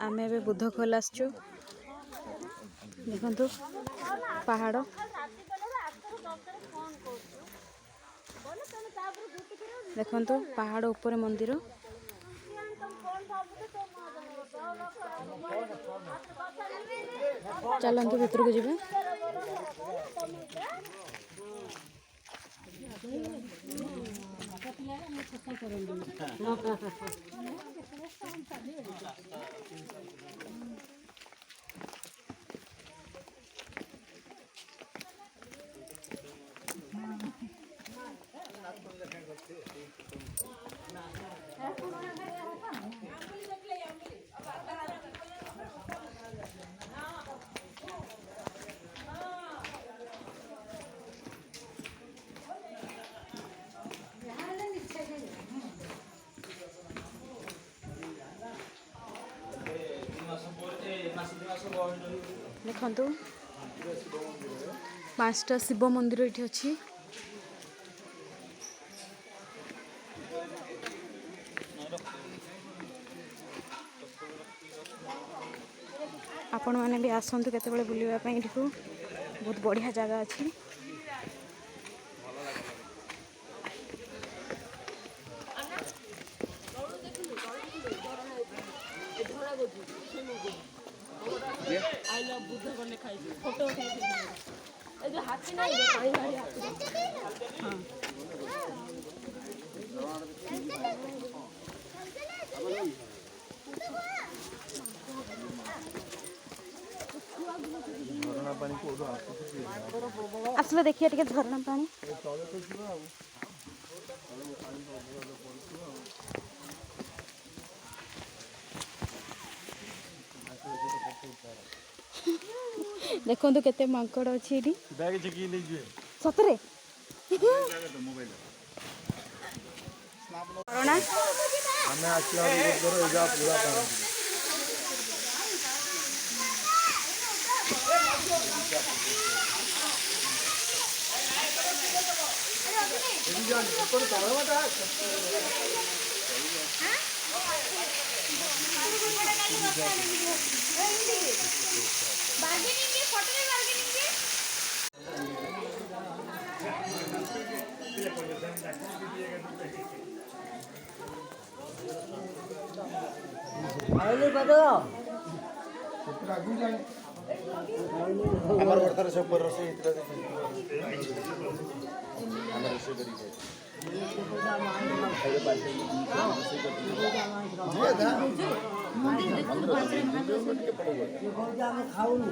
आमे ए बुद्ध खोल आसचु देखंतु पहाड़ देखंतु पहाड़ ऊपर मंदिर चलंतु भीतर को जीवे देखंतु 5टा शिव मंदिर ये अच्छी आपण मैंने भी आसतु केत बुलवाई ये बहुत बढ़िया जगह अच्छी आई लव बुद्ध करने खाई फोटो उठाई ए जो हाथी नहीं है पानी वाली हाथी हां झरना पानी को आसले देखिए टिके झरना पानी देखो तो केते मांकड़ अछि एडी बैग चेक ले जे सतरे मोबाइल कोरोना हमें आछला रो एजा पूरा पानी एडी जान ऊपर चढ़वाटा बार्गेनिंग के फोटो में बार्गेनिंग के आइले बदो ऊपर आगु जाए हमर वर्तर से ऊपर से इतना हमर से करी है ये दा खाऊनी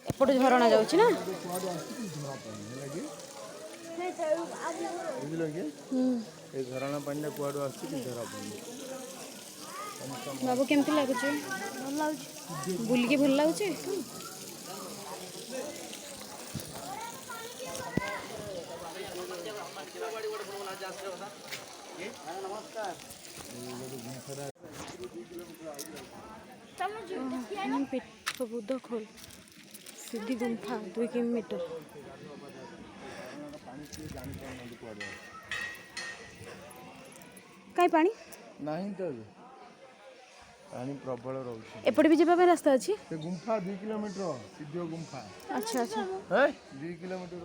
एपटे झरणा जाउछि ना ए झरना पानी कुआडू आसी कि झरा पानी बाबू केमती लागुछि भल लागुछि बुल के भल लागुछि बुद्ध खोल सीधी गुंफा 2 किलोमीटर कई पानी नहीं तो पानी प्रबल रहउछि एपटे भी जेबा में रास्ता अछि से गुंफा 2 किलोमीटर सीधो गुंफा अच्छा अच्छा है 2 किलोमीटर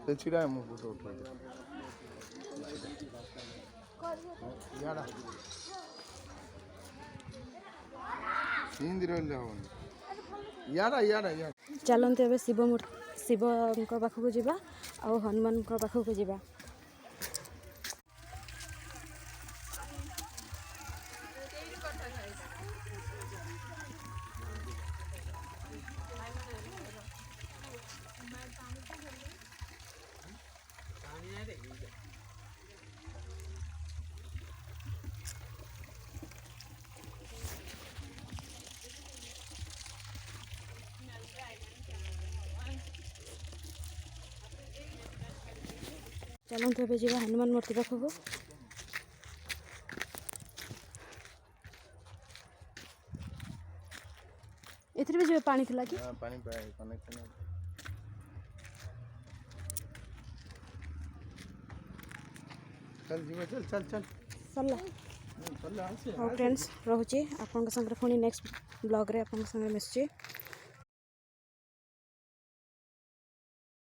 ते छिड़ा मु फोटो उठा याडा सींद रहले हो याडा याडा याडा चलते ए शिव शिव पाखक जावा आ हनुमान पाखक जावा चलते ଏବେ ଯିବା ହନୁମାନ ମୂର୍ତ୍ତି ପାଖକୁ। ଏଥିରେ ବି ଯିବେ ପାଣି ଥିଲା କି? हाँ पानी पाए कनेक्शन है। चल जीवा चल चल चल ସରିଲା। चल आसे ହଉ ଫ୍ରେଣ୍ଡସ୍ ରହୁଛି ଆପଣଙ୍କ ସାଙ୍ଗରେ ପୁଣି ନେକ୍ସଟ ବ୍ଲଗ୍ରେ ଆପଣଙ୍କ ସାଙ୍ଗରେ ମିଶୁଛି।